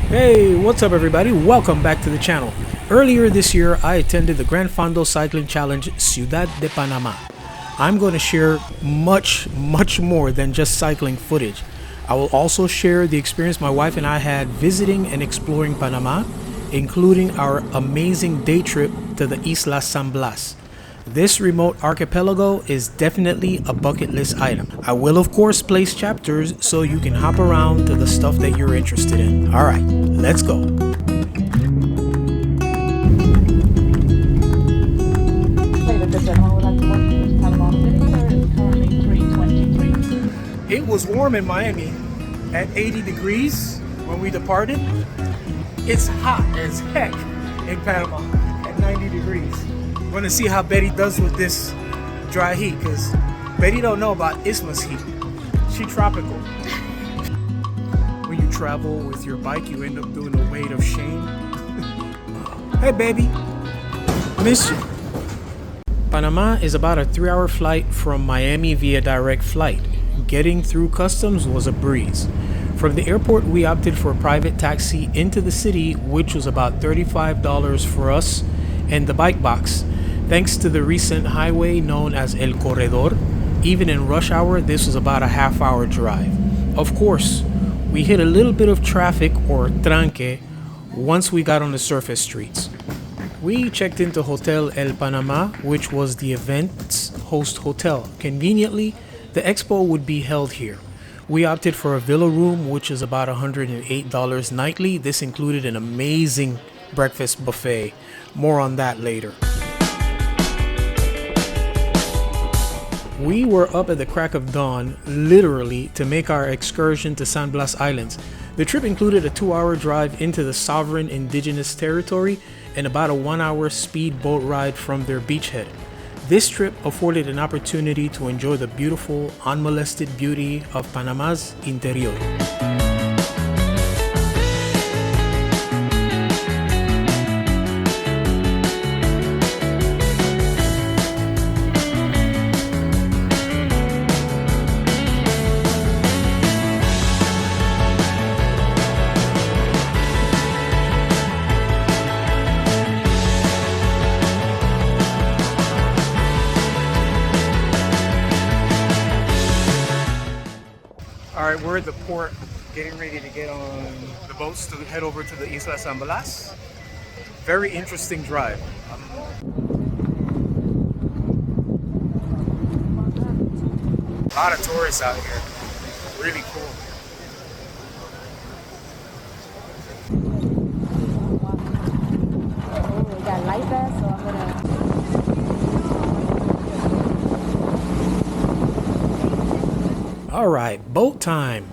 Hey, what's up everybody? Welcome back to the channel. Earlier this year, I attended the Gran Fondo Cycling Challenge Ciudad de Panama. I'm going to share much more than just cycling footage. I will also share the experience my wife and I had visiting and exploring Panama, including our amazing day trip to the Isla San Blas. This remote archipelago is definitely a bucket list item. I will of course place chapters so you can hop around to the stuff that you're interested in. Alright, let's go. It was warm in Miami at 80 degrees when we departed. It's hot as heck in Panama at 90 degrees. I'm gonna see how Betty does with this dry heat, because Betty don't know about Isthmus heat. She tropical. When you travel with your bike, you end up doing a weight of shame. Hey baby, miss you. Panama is about a 3-hour flight from Miami via direct flight. Getting through customs was a breeze. From the airport, we opted for a private taxi into the city, which was about $35 for us, and the bike box. Thanks to the recent highway known as El Corredor, even in rush hour, this was about a half-hour drive. Of course, we hit a little bit of traffic, or tranque, once we got on the surface streets. We checked into Hotel El Panama, which was the event's host hotel. Conveniently, the expo would be held here. We opted for a villa room, which is about $108 nightly. This included an amazing breakfast buffet. More on that later. We were up at the crack of dawn, literally, to make our excursion to San Blas Island. The trip included a 2-hour drive into the sovereign indigenous territory and about a 1-hour speed boat ride from their beachhead. This trip afforded an opportunity to enjoy the beautiful, unmolested beauty of Panama's interior. Alright, we're at the port getting ready to get on the boats to head over to the Isla San Blas. Very interesting drive. A lot of tourists out here. Really cool. We got light vest, so I'm gonna... Alright, boat time.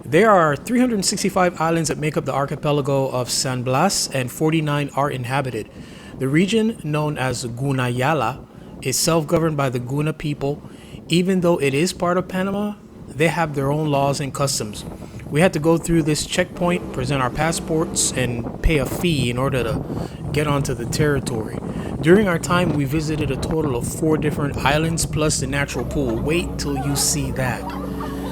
There are 365 islands that make up the archipelago of San Blas, and 49 are inhabited. The region, known as Gunayala, is self-governed by the Guna people. Even though it is part of Panama, they have their own laws and customs. We had to go through this checkpoint, present our passports, and pay a fee in order to get onto the territory. During our time, we visited a total of 4 different islands plus the natural pool. Wait till you see that.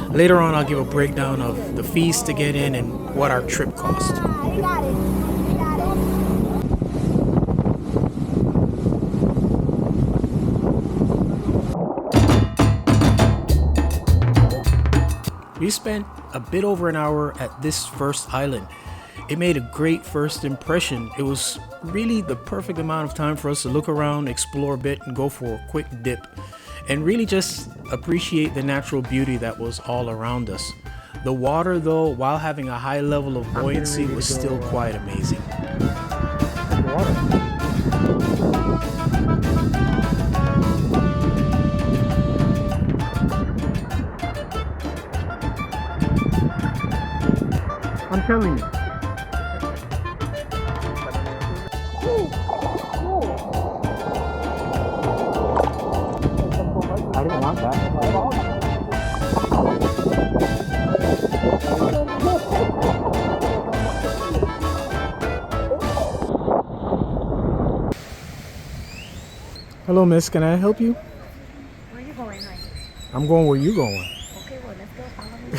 Later on, I'll give a breakdown of the fees to get in and what our trip cost. We spent a bit over an hour at this first island. It made a great first impression. It was really the perfect amount of time for us to look around, explore a bit, and go for a quick dip. And really just appreciate the natural beauty that was all around us. The water, though, while having a high level of buoyancy, was still quite amazing. I'm telling you. I didn't want that. Hello, miss. Can I help you? Where are you going, honey? I'm going where you going. Okay, well, let's go. Follow me.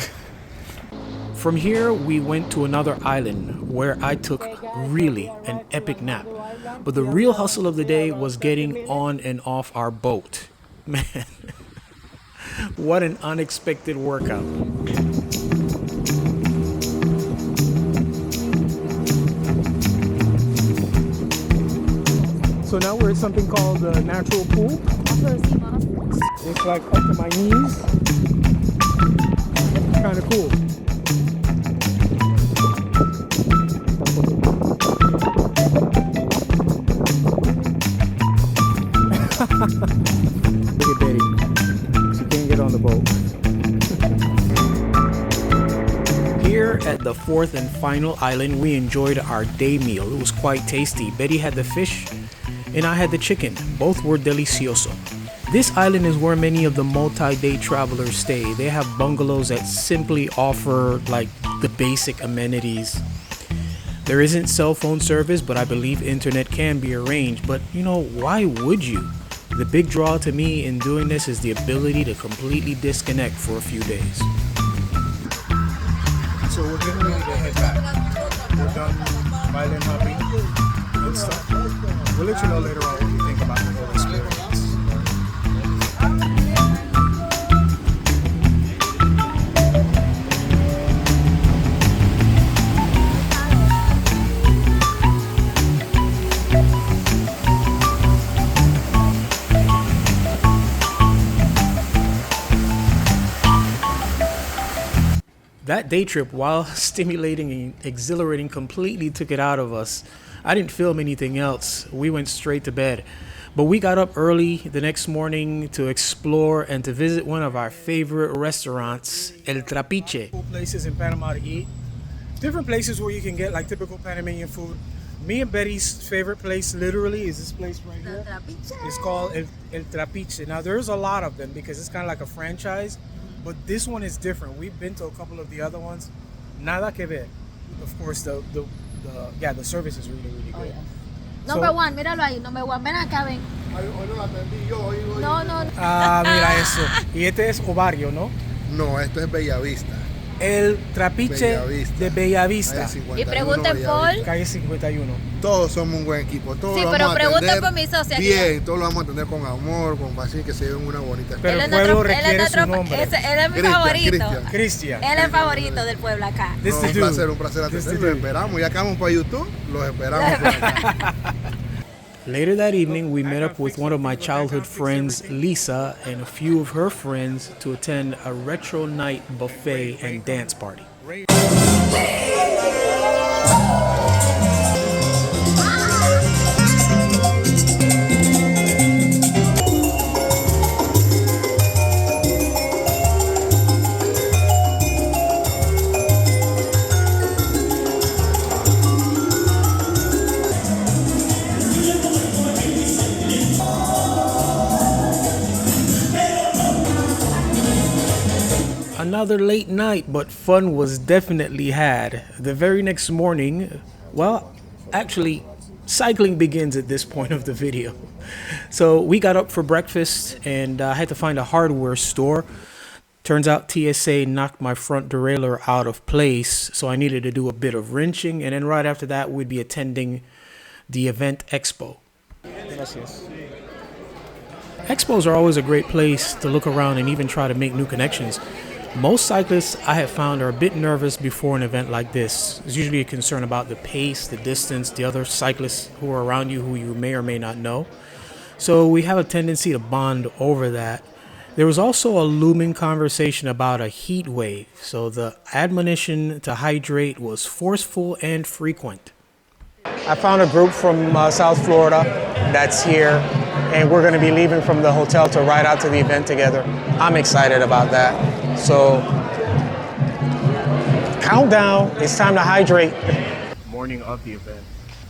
From here, we went to another island where I took really an epic nap. But the real hustle of the day was getting on and off our boat. Man, what an unexpected workout. So now we're at something called the natural pool. It's like up to my knees. Kind of cool. Look at Betty. She can't get on the boat. Here at the fourth and final island, we enjoyed our day meal. It was quite tasty. Betty had the fish and I had the chicken. Both were delicioso. This island is where many of the multi-day travelers stay. They have bungalows that simply offer like the basic amenities. There isn't cell phone service, but I believe internet can be arranged. But you know, why would you? The big draw to me in doing this is the ability to completely disconnect for a few days. So we're getting ready to head back. We're done island hopping and stuff. We'll let you know later on what we think about the whole experience. That day trip, while stimulating and exhilarating, completely took it out of us. I didn't film anything else. We went straight to bed. But we got up early the next morning to explore and to visit one of our favorite restaurants, El Trapiche. Cool places in Panama to eat. Different places where you can get like typical Panamanian food. Me and Betty's favorite place literally is this place right here. It's called El Trapiche. Now there's a lot of them because it's kind of like a franchise. But this one is different. We've been to a couple of the other ones. Nada que ver. Of course, the service is really, really good. Oh, yeah. Number one, míralo ahí. Number one, ven acá, ven. No. Ah, mira eso. Y este es Ovario, ¿no? No, esto es Bellavista. El Trapiche de Bellavista. Y pregunten por... Calle 51. Todos somos un buen equipo. Todos Sí, lo pero vamos a pregunten atender por mi socia. bien, todos lo vamos a atender con amor, con paciencia, que se lleven una bonita Pero experiencia. el pueblo requiere su nombre. Él es mi Cristian, favorito. Cristian. Él es el favorito del pueblo acá. This No, the dude. un placer This the atenderlos. Los dude. esperamos. Ya acabamos para YouTube, los esperamos por acá. Later that evening, we met up with one of my childhood friends, Lisa, and a few of her friends to attend a retro night buffet and dance party. Another late night, but fun was definitely had. The very next morning, well, actually, cycling begins at this point of the video. So we got up for breakfast and I had to find a hardware store. Turns out TSA knocked my front derailleur out of place, so I needed to do a bit of wrenching, and then right after that we'd be attending the event expo. Gracias. Expos are always a great place to look around and even try to make new connections. Most cyclists I have found are a bit nervous before an event like this. There's usually a concern about the pace, the distance, the other cyclists who are around you who you may or may not know. So we have a tendency to bond over that. There was also a looming conversation about a heat wave, so the admonition to hydrate was forceful and frequent. I found a group from South Florida that's here, and we're going to be leaving from the hotel to ride out to the event together. I'm excited about that. So, countdown, it's time to hydrate. Morning of the event.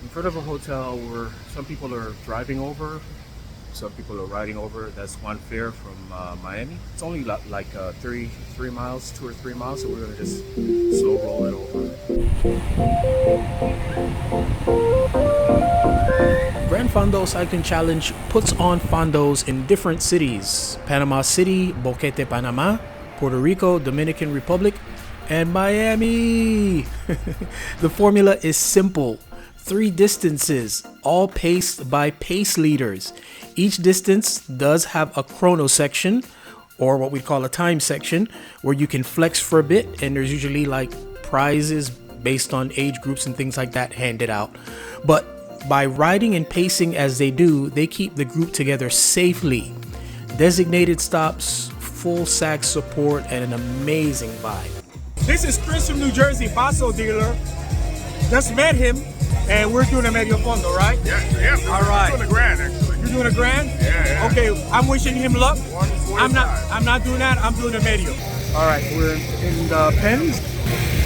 In front of a hotel where some people are driving over, some people are riding over. That's one fare from Miami. It's only like 3 miles, 2 or 3 miles, so we're gonna just slow roll it over. Gran Fondo Cycling Challenge puts on fondos in different cities: Panama City, Boquete, Panama, Puerto Rico, Dominican Republic, And Miami. The formula is simple. 3 distances, all paced by pace leaders. Each distance does have a chrono section, or what we call a time section, where you can flex for a bit, and there's usually like prizes based on age groups and things like that handed out. But by riding and pacing as they do, they keep the group together safely. Designated stops, full sack support, and an amazing vibe. This is Chris from New Jersey, Basso dealer. Just met him, and we're doing a medio fondo, right? Yeah. All right. We're doing a grand, actually. You're doing a grand? Yeah. Okay, I'm wishing him luck. 145. I'm not doing that. I'm doing a medio. All right, we're in the pens.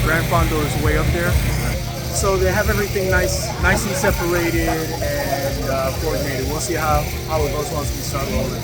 Gran Fondo is way up there. So they have everything nicely separated and coordinated. We'll see how it goes once we start rolling.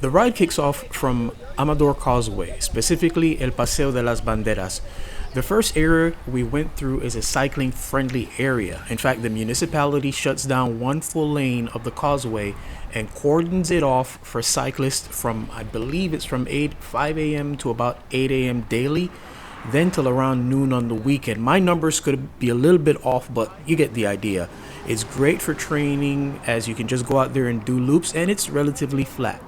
The ride kicks off from Amador Causeway, specifically El Paseo de las Banderas. The first area we went through is a cycling-friendly area. In fact, the municipality shuts down one full lane of the causeway and cordons it off for cyclists from, I believe it's from 5 a.m. to about 8 a.m. daily, then till around noon on the weekend. My numbers could be a little bit off, but you get the idea. It's great for training, as you can just go out there and do loops, and it's relatively flat.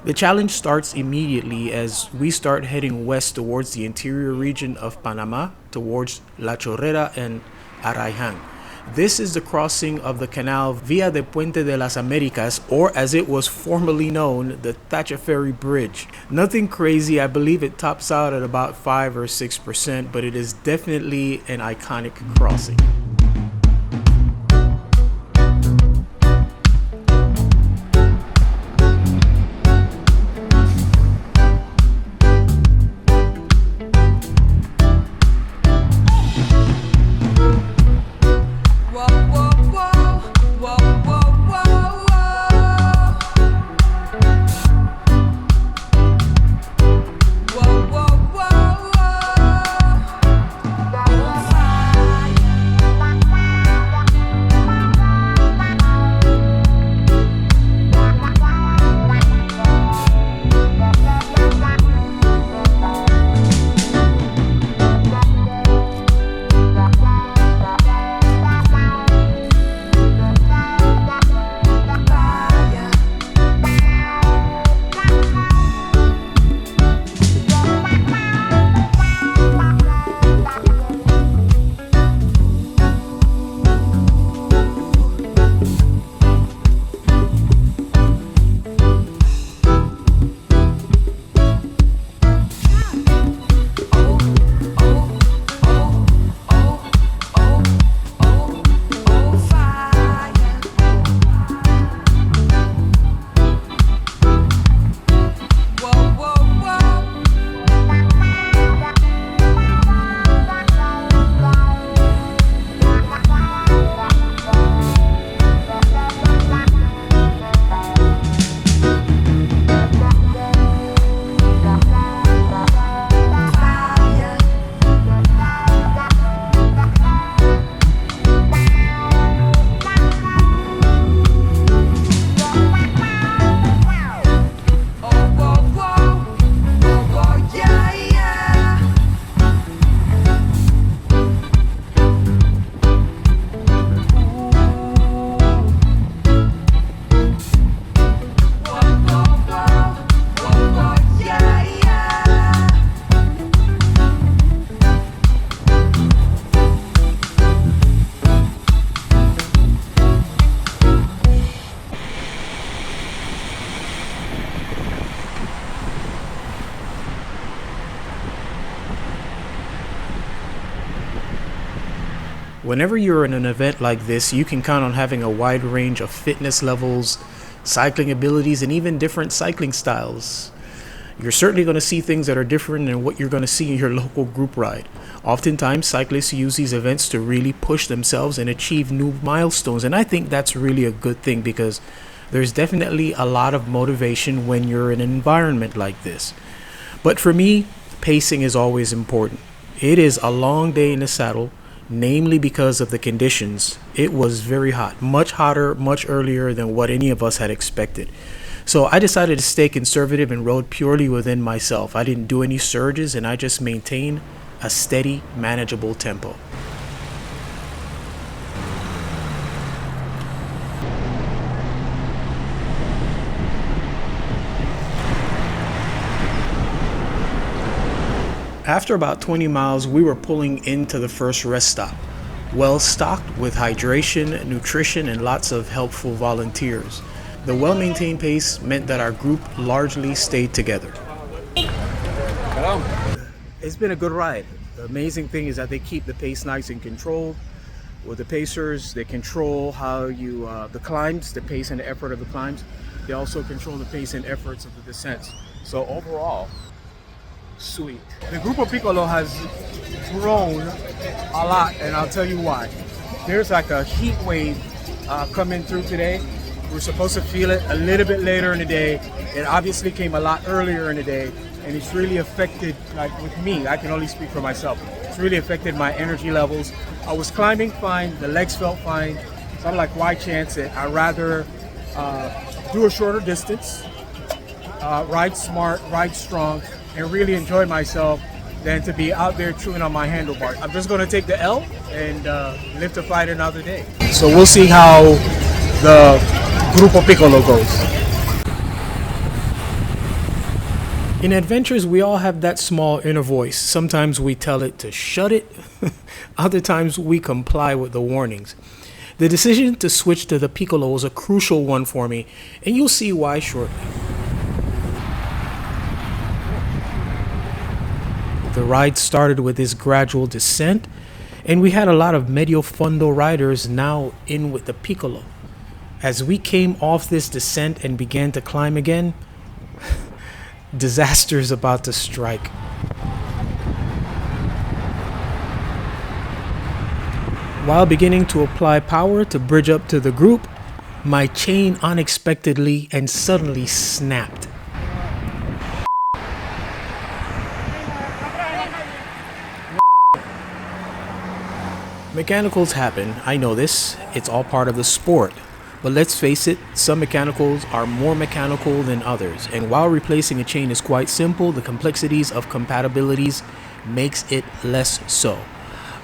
The challenge starts immediately as we start heading west towards the interior region of Panama, towards La Chorrera and Araijan. This is the crossing of the canal Via de Puente de las Americas, or as it was formerly known, the Thatcher Ferry Bridge. Nothing crazy, I believe it tops out at about 5 or 6%, but it is definitely an iconic crossing. Whenever you're in an event like this, you can count on having a wide range of fitness levels, cycling abilities, and even different cycling styles. You're certainly going to see things that are different than what you're going to see in your local group ride. Oftentimes, cyclists use these events to really push themselves and achieve new milestones, and I think that's really a good thing because there's definitely a lot of motivation when you're in an environment like this. But for me, pacing is always important. It is a long day in the saddle, namely because of the conditions. It was very hot, much hotter, much earlier than what any of us had expected. So I decided to stay conservative and rode purely within myself. I didn't do any surges and I just maintained a steady, manageable tempo. After about 20 miles, we were pulling into the first rest stop, well stocked with hydration, nutrition, and lots of helpful volunteers. The well-maintained pace meant that our group largely stayed together. It's been a good ride. The amazing thing is that they keep the pace nice and controlled. With the pacers, they control how you, the climbs, the pace and the effort of the climbs. They also control the pace and efforts of the descents. So overall, sweet. The Grupo Piccolo has grown a lot, and I'll tell you why. There's like a heat wave coming through today. We're supposed to feel it a little bit later in the day. It obviously came a lot earlier in the day, and it's really affected, like with me, I can only speak for myself. It's really affected my energy levels. I was climbing fine, the legs felt fine. So I'm like, why chance it? I'd rather do a shorter distance, ride smart, ride strong, and really enjoy myself than to be out there chewing on my handlebars. I'm just gonna take the L and live to fight another day. So we'll see how the Grupo Piccolo goes. In adventures, we all have that small inner voice. Sometimes we tell it to shut it. Other times we comply with the warnings. The decision to switch to the Piccolo was a crucial one for me, and you'll see why shortly. The ride started with this gradual descent, and we had a lot of Medio Fondo riders now in with the Piccolo. As we came off this descent and began to climb again, disaster is about to strike. While beginning to apply power to bridge up to the group, my chain unexpectedly and suddenly snapped. Mechanicals happen, I know this, it's all part of the sport. But let's face it, some mechanicals are more mechanical than others, and while replacing a chain is quite simple, the complexities of compatibilities makes it less so.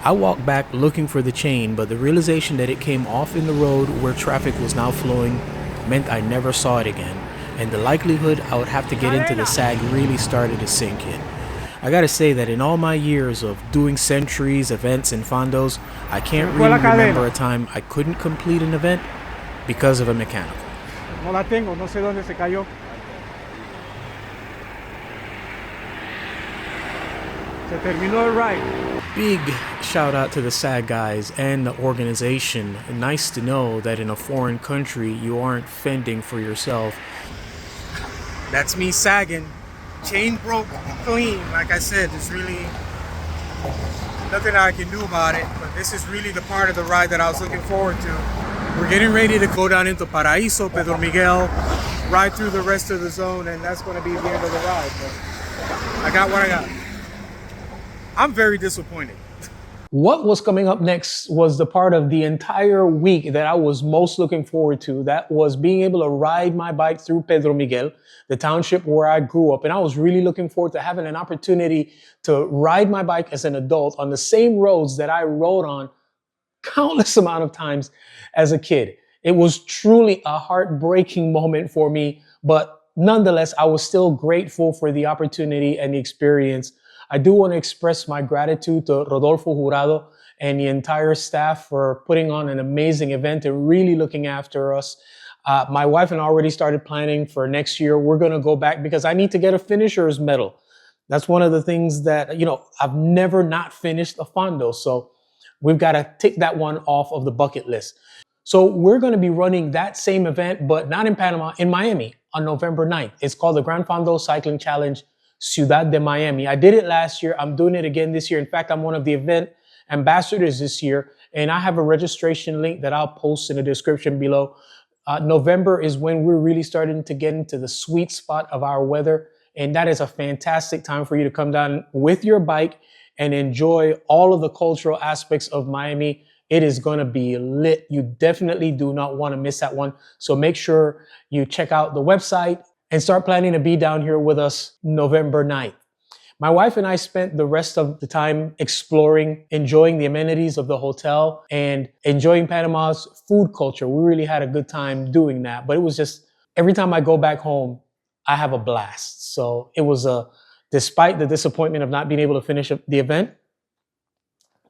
I walked back looking for the chain, but the realization that it came off in the road where traffic was now flowing meant I never saw it again, and the likelihood I would have to get into the sag really started to sink in. I gotta say that in all my years of doing centuries, events, and fondos, I can't really remember a time I couldn't complete an event because of a mechanical. No la tengo, no sé dónde se cayó. Se terminó el ride. Big shout out to the SAG guys and the organization. Nice to know that in a foreign country you aren't fending for yourself. That's me sagging. Chain broke clean. Like I said, there's really nothing I can do about it, but this is really the part of the ride that I was looking forward to. We're getting ready to go down into Paraíso, Pedro Miguel, ride through the rest of the zone, and that's going to be the end of the ride. But I got what I got. I'm very disappointed. What was coming up next was the part of the entire week that I was most looking forward to. That was being able to ride my bike through Pedro Miguel, the township where I grew up. And I was really looking forward to having an opportunity to ride my bike as an adult on the same roads that I rode on countless amount of times as a kid. It was truly a heartbreaking moment for me, but nonetheless, I was still grateful for the opportunity and the experience. I do want to express my gratitude to Rodolfo Jurado and the entire staff for putting on an amazing event and really looking after us. My wife and I already started planning for next year. We're going to go back because I need to get a finisher's medal. That's one of the things that, I've never not finished a fondo. So we've got to tick that one off of the bucket list. So we're going to be running that same event, but not in Panama, in Miami on November 9th. It's called the Gran Fondo Cycling Challenge, Ciudad de Miami. I did it last year. I'm doing it again this year. In fact, I'm one of the event ambassadors this year, and I have a registration link that I'll post in the description below. November is when we're really starting to get into the sweet spot of our weather, and that is a fantastic time for you to come down with your bike and enjoy all of the cultural aspects of Miami. It is going to be lit. You definitely do not want to miss that one. So make sure you check out the website and start planning to be down here with us November 9th. My wife and I spent the rest of the time exploring, enjoying the amenities of the hotel and enjoying Panama's food culture. We really had a good time doing that. But it was just, every time I go back home, I have a blast. So it was despite the disappointment of not being able to finish the event,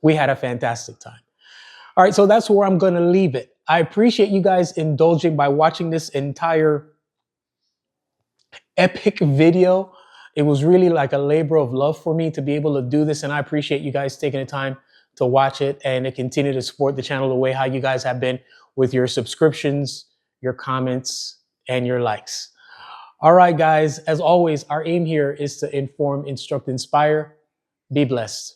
we had a fantastic time. All right, so that's where I'm going to leave it. I appreciate you guys indulging by watching this entire epic video. It was really like a labor of love for me to be able to do this, and I appreciate you guys taking the time to watch it and to continue to support the channel the way how you guys have been with your subscriptions, your comments, and your likes. All right, guys, as always, our aim here is to inform, instruct, inspire. Be blessed.